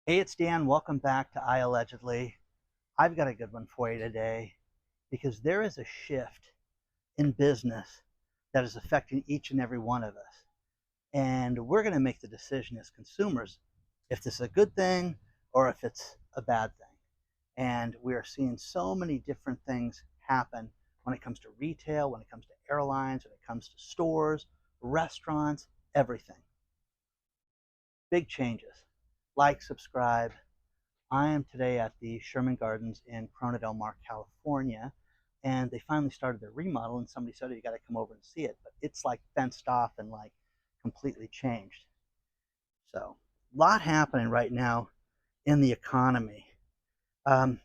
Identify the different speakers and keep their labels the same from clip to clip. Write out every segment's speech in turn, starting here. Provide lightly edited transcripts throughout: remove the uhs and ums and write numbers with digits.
Speaker 1: Hey, it's Dan. Welcome back to iAllegedly. I've got a good one for you today because there is a shift in business that is affecting each and every one of us. And we're going to make the decision as consumers if this is a good thing or if it's a bad thing. And we are seeing so many different things happen when it comes to retail, when it comes to airlines, when it comes to stores, restaurants, everything. Big changes. Like, subscribe. I am today at the Sherman Gardens in Corona del Mar, California, and they finally started their remodel. And somebody said, "Oh, you got to come over and see it." But it's like fenced off and like completely changed. So, a lot happening right now in the economy. Um,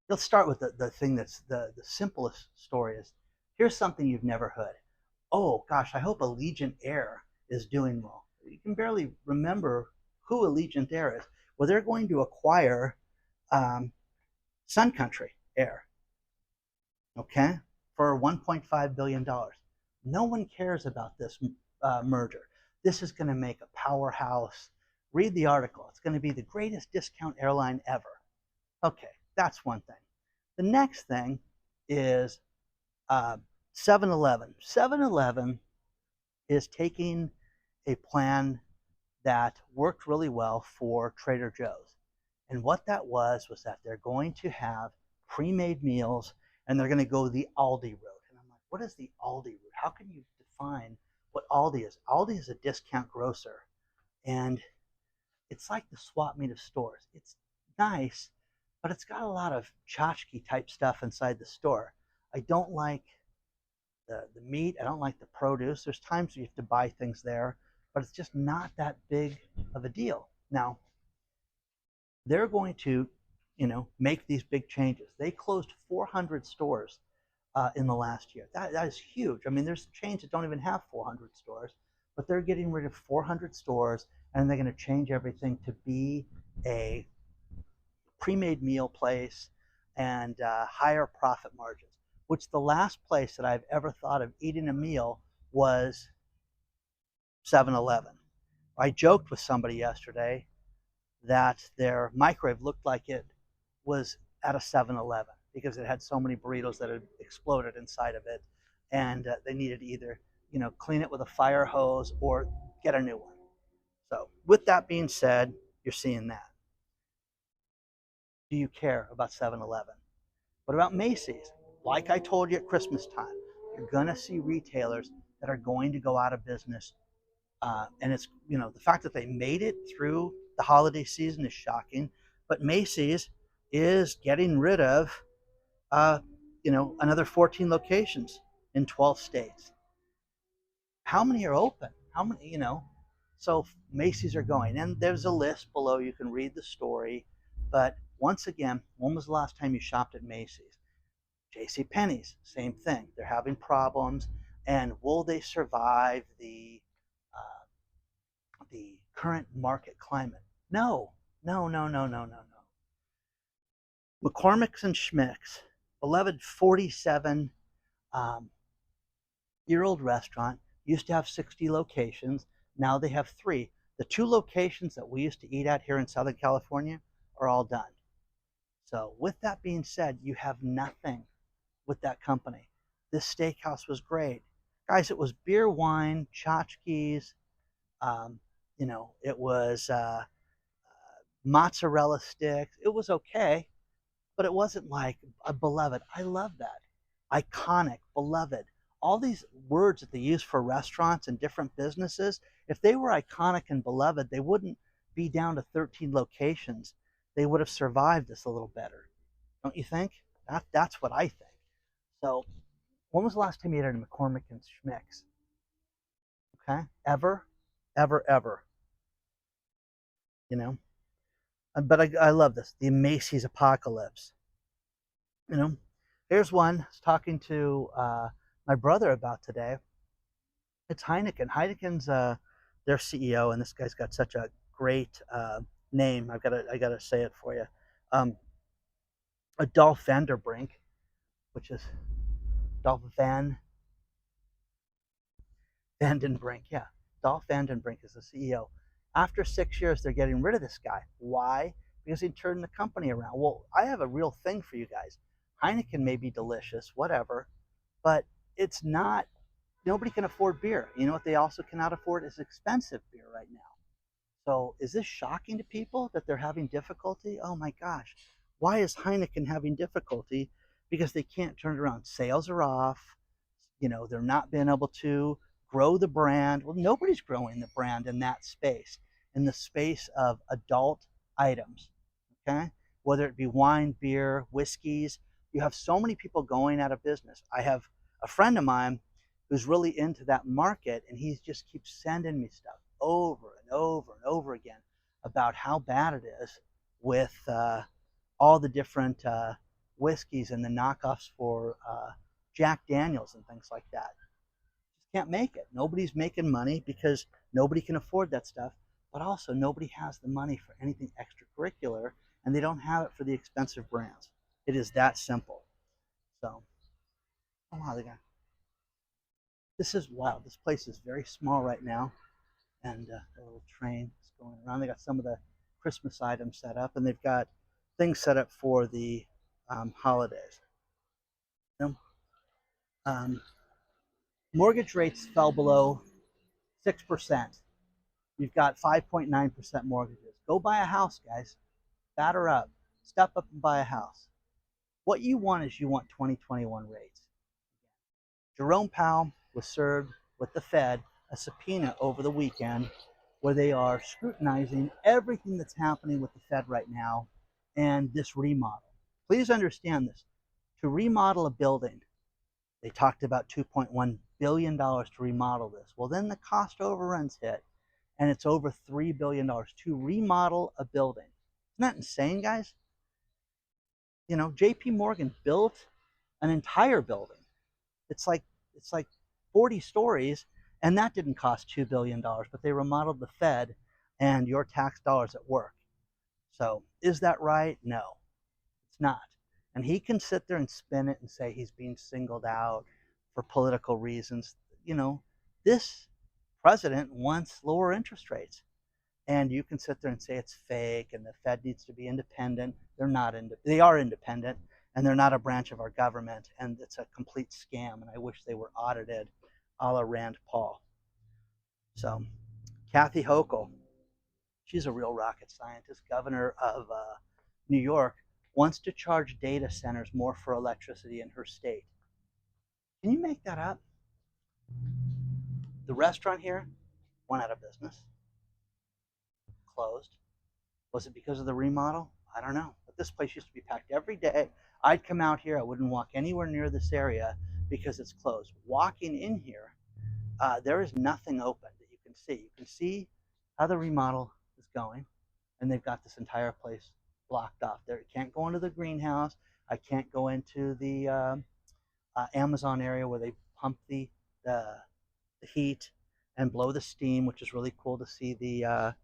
Speaker 1: let's start with the thing that's the simplest story is here's something you've never heard. Oh gosh, I hope Allegiant Air is doing well. You can barely remember who Allegiant Air is. Well, they're going to acquire um, Sun Country Air, okay, for $1.5 billion. No one cares about this merger. This is going to make a powerhouse. Read the article. It's going to be the greatest discount airline ever. Okay, that's one thing. The next thing is uh, 7-Eleven. 7-Eleven is taking a plan that worked really well for Trader Joe's. And what that was that they're going to have pre-made meals and they're going to go the Aldi route. And I'm like, what is the Aldi route? How can you define what Aldi is? Aldi is a discount grocer. And it's like the swap meet of stores. It's nice, but it's got a lot of tchotchke type stuff inside the store. I don't like the meat. I don't like the produce. There's times you have to buy things there, but it's just not that big of a deal. Now, they're going to, make these big changes. They closed 400 stores in the last year. That is huge. I mean, there's chains that don't even have 400 stores, but they're getting rid of 400 stores and they're going to change everything to be a pre-made meal place and higher profit margins. Which the last place that I've ever thought of eating a meal was 7-Eleven. I joked with somebody yesterday that their microwave looked like it was at a 7-Eleven because it had so many burritos that had exploded inside of it, and they needed to either clean it with a fire hose or get a new one. So, with that being said, you're seeing that. Do you care about 7-Eleven? What about Macy's? Like I told you at Christmas time, you're going to see retailers that are going to go out of business. And it's, the fact that they made it through the holiday season is shocking. But Macy's is getting rid of, another 14 locations in 12 states. How many are open? How many? So Macy's are going. And there's a list below. You can read the story. But once again, when was the last time you shopped at Macy's? JCPenney's, same thing. They're having problems. And will they survive the current market climate? No, no, no, no, no, no, no. McCormick's and Schmick's, beloved 47 um, year old restaurant, used to have 60 locations. Now they have three. The two locations that we used to eat at here in Southern California are all done. So, with that being said, you have nothing with that company. This steakhouse was great. Guys, it was beer, wine, tchotchkes. Um, it was mozzarella sticks. It was okay, but it wasn't like a beloved. I love that. Iconic, beloved. All these words that they use for restaurants and different businesses, if they were iconic and beloved, they wouldn't be down to 13 locations. They would have survived this a little better. Don't you think? That's what I think. So, when was the last time you ate at a McCormick and Schmick's? Okay, ever, ever, ever. You know, but I love this. The Macy's apocalypse. You know, here's one I was talking to my brother about today. It's Heineken. Heineken's their CEO, and this guy's got such a great name. I gotta say it for you. Um, Adolf Vanderbrink, which is Dolph Vandenbrink. Yeah, Dolph Vandenbrink is the CEO. After 6 years, they're getting rid of this guy. Why? Because he turned the company around. Well, I have a real thing for you guys. Heineken may be delicious, whatever, but it's not, nobody can afford beer. You know what they also cannot afford is expensive beer right now. So is this shocking to people that they're having difficulty? Oh my gosh. Why is Heineken having difficulty? Because they can't turn it around. Sales are off. They're not being able to grow the brand. Well, nobody's growing the brand in that space, in the space of adult items. Okay. Whether it be wine, beer, whiskeys, you have so many people going out of business. I have a friend of mine who's really into that market, and he just keeps sending me stuff over and over and over again about how bad it is with all the different whiskeys and the knockoffs for Jack Daniels and things like that. Just can't make it. Nobody's making money because nobody can afford that stuff, but also nobody has the money for anything extracurricular, and they don't have it for the expensive brands. It is that simple. So, oh wow, this is wild. This place is very small right now, and the little train is going around. They got some of the Christmas items set up, and they've got things set up for the holidays. You know, um, mortgage rates fell below 6%. You've got 5.9% mortgages. Go buy a house, guys. Batter up. Step up and buy a house. What you want is you want 2021 rates. Jerome Powell was served with the Fed a subpoena over the weekend where they are scrutinizing everything that's happening with the Fed right now and this remodel. Please understand this. To remodel a building, they talked about $2.1 billion to remodel this. Well, then the cost overruns hit, and it's over $3 billion to remodel a building. Isn't that insane, guys? JP Morgan built an entire building. It's like 40 stories, and that didn't cost $2 billion, but they remodeled the Fed and your tax dollars at work. So is that right? No, it's not. And he can sit there and spin it and say he's being singled out for political reasons. This president wants lower interest rates. And you can sit there and say it's fake and the Fed needs to be independent. They're not. They are independent, and they're not a branch of our government, and it's a complete scam, and I wish they were audited a la Rand Paul. So Kathy Hochul, she's a real rocket scientist, governor of New York, wants to charge data centers more for electricity in her state. Can you make that up? The restaurant here went out of business, closed. Was it because of the remodel? I don't know. But this place used to be packed every day. I'd come out here. I wouldn't walk anywhere near this area because it's closed. Walking in here, there is nothing open that you can see. You can see how the remodel is going, and they've got this entire place blocked off. There, you can't go into the greenhouse. I can't go into the Amazon area where they pump the heat and blow the steam, which is really cool to see the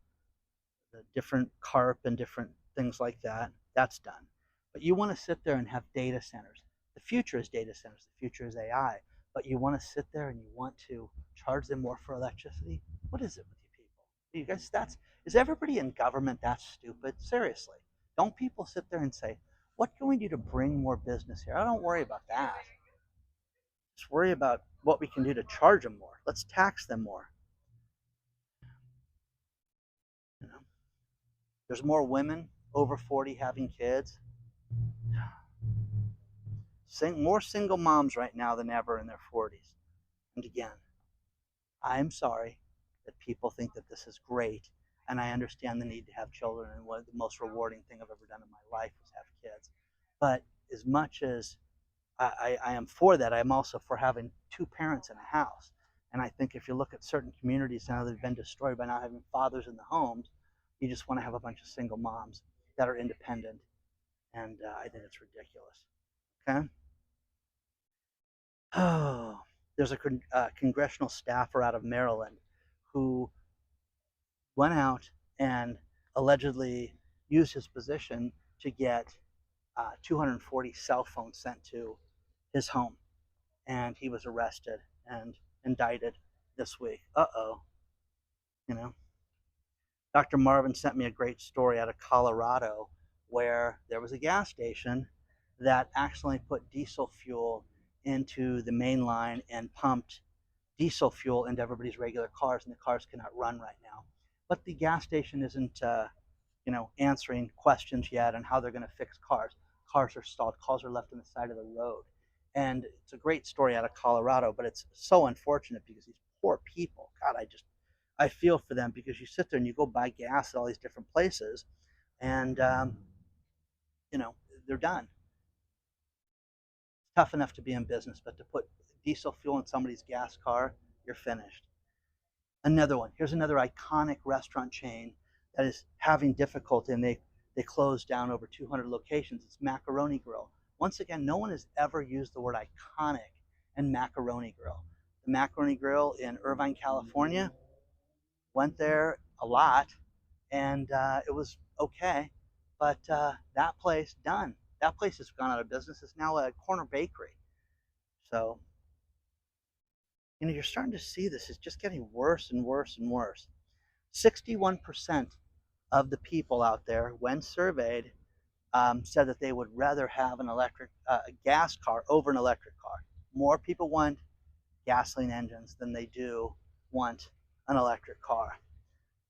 Speaker 1: different carp and different things like that. That's done. But you want to sit there and have data centers. The future is data centers. The future is AI. But you want to sit there and you want to charge them more for electricity. What is it with you people? You guys, is everybody in government that stupid? Seriously. Don't people sit there and say, what can we do to bring more business here? I don't worry about that. Just worry about what we can do to charge them more. Let's tax them more. You know? There's more women over 40 having kids. More single moms right now than ever in their 40s. And again, I'm sorry that people think that this is great, and I understand the need to have children, and one of the most rewarding thing I've ever done in my life was have kids. But as much as I am for that, I'm also for having two parents in a house. And I think if you look at certain communities now that have been destroyed by not having fathers in the homes, you just want to have a bunch of single moms that are independent. And I think it's ridiculous. Okay? Oh, there's a congressional staffer out of Maryland who went out and allegedly used his position to get 240 cell phones sent to his home. And he was arrested and indicted this week. You know, Dr. Marvin sent me a great story out of Colorado where there was a gas station that accidentally put diesel fuel into the main line and pumped diesel fuel into everybody's regular cars, and the cars cannot run right now. But the gas station isn't, answering questions yet on how they're going to fix cars. Cars are stalled. Cars are left on the side of the road, and it's a great story out of Colorado. But it's so unfortunate because these poor people. God, I feel for them because you sit there and you go buy gas at all these different places, and you know they're done. It's tough enough to be in business, but to put diesel fuel in somebody's gas car, you're finished. Another one. Here's another iconic restaurant chain that is having difficulty, and they closed down over 200 locations. It's Macaroni Grill. Once again, no one has ever used the word iconic and Macaroni Grill. The Macaroni Grill in Irvine, California, went there a lot, and it was okay, but that place done. That place has gone out of business. It's now a corner bakery. So you're starting to see this is just getting worse and worse and worse. 61% of the people out there, when surveyed, said that they would rather have an a gas car over an electric car. More people want gasoline engines than they do want an electric car,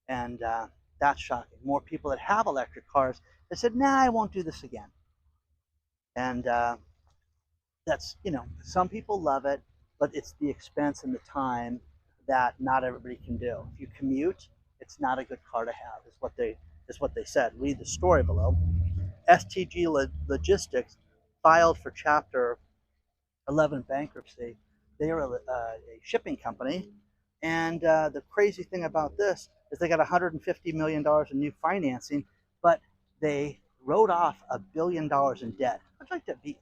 Speaker 1: and that's shocking. More people that have electric cars, they said, "Nah, I won't do this again." And that's, some people love it, but it's the expense and the time that not everybody can do. If you commute, it's not a good car to have. Is what they said. Read the story below. STG Logistics filed for Chapter 11 bankruptcy. They are a shipping company, and the crazy thing about this is they got $150 million in new financing, but they wrote off $1 billion in debt. I'd like to be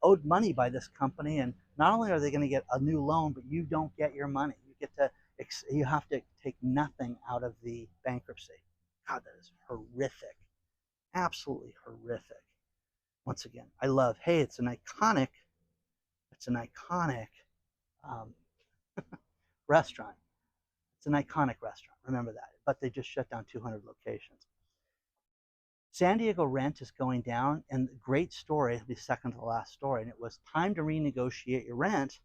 Speaker 1: owed money by this company, and not only are they going to get a new loan, but you don't get your money. You have to take nothing out of the bankruptcy. God, that is horrific, absolutely horrific. Once again, I love. Hey, it's an iconic um, restaurant. It's an iconic restaurant. Remember that. But they just shut down 200 locations. San Diego rent is going down, and the great story, it'll be second to the last story, and it was time to renegotiate your rent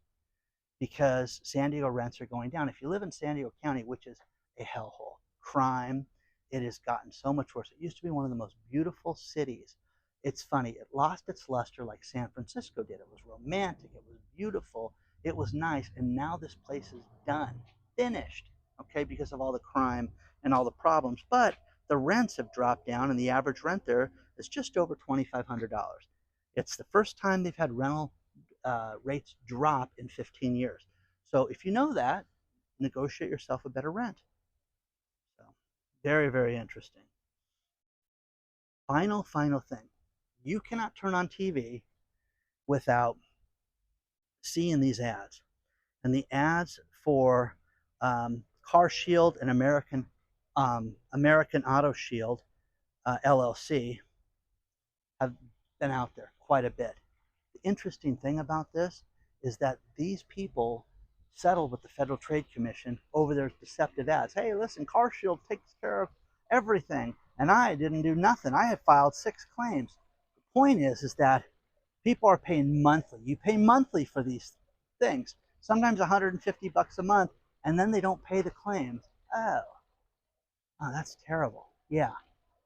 Speaker 1: because San Diego rents are going down. If you live in San Diego County, which is a hellhole, crime, it has gotten so much worse. It used to be one of the most beautiful cities. It's funny, it lost its luster like San Francisco did. It was romantic, it was beautiful, it was nice, and now this place is done, finished, okay, because of all the crime and all the problems. But the rents have dropped down, and the average rent there is just over $2,500. It's the first time they've had rental rates drop in 15 years. So if you know that, negotiate yourself a better rent. So very, very interesting. Final thing. You cannot turn on TV without seeing these ads. And the ads for Car Shield and American Auto Shield LLC have been out there quite a bit. The interesting thing about this is that these people settled with the Federal Trade Commission over their deceptive ads. Hey, listen, Car Shield takes care of everything, and I didn't do nothing. I have filed 6 claims. The point is that people are paying monthly. You pay monthly for these things, sometimes $150 a month, and then they don't pay the claims. Oh, that's terrible. Yeah.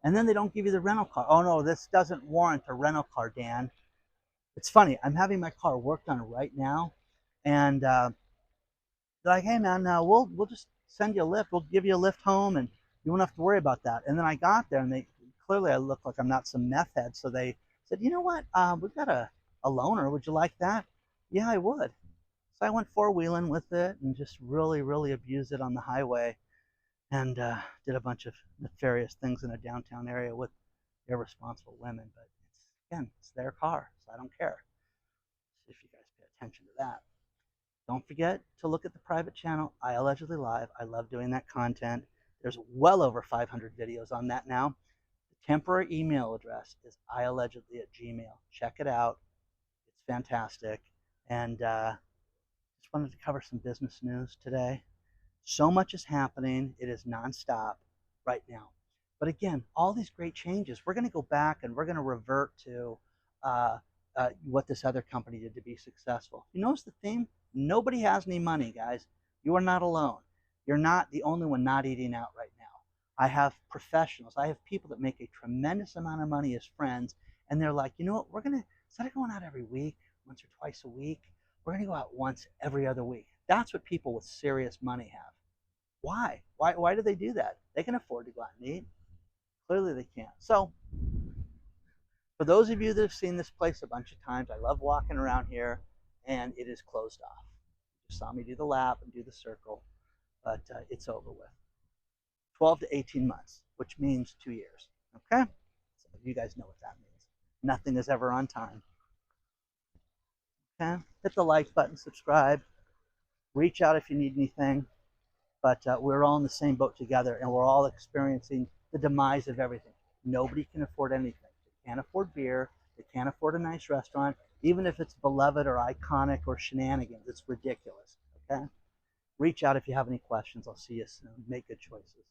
Speaker 1: And then they don't give you the rental car. Oh, no, this doesn't warrant a rental car, Dan. It's funny. I'm having my car worked on right now, and they're like, "Hey, man, we'll just send you a lift. We'll give you a lift home, and you won't have to worry about that." And then I got there, and I look like I'm not some meth head, so they said, "You know what? We've got a loaner. Would you like that?" Yeah, I would. So I went 4-wheeling with it and just really, really abused it on the highway, and did a bunch of nefarious things in a downtown area with irresponsible women. But it's their car, so I don't care. See if you guys pay attention to that. Don't forget to look at the private channel, iAllegedly Live. I love doing that content. There's well over 500 videos on that now. The temporary email address is iAllegedly@gmail. Check it out. It's fantastic. And just wanted to cover some business news today. So much is happening. It is nonstop. right now. But again, all these great changes, we're going to go back and we're going to revert to what this other company did to be successful. You notice the theme? Nobody has any money, guys. You are not alone. You're not the only one not eating out right now. I have professionals. I have people that make a tremendous amount of money as friends, and they're like, you know what? We're going to, instead of going out every week, once or twice a week, we're going to go out once every other week. That's what people with serious money have. Why? Why do they do that? They can afford to go out and eat. Clearly they can't. So for those of you that have seen this place a bunch of times, I love walking around here, and it is closed off. You just saw me do the lap and do the circle, but it's over with. 12 to 18 months, which means 2 years. Okay? So you guys know what that means. Nothing is ever on time. Okay? Hit the like button, subscribe, reach out if you need anything. But we're all in the same boat together, and we're all experiencing the demise of everything. Nobody can afford anything. They can't afford beer. They can't afford a nice restaurant, even if it's beloved or iconic or shenanigans. It's ridiculous. Okay? Reach out if you have any questions. I'll see you soon. Make good choices.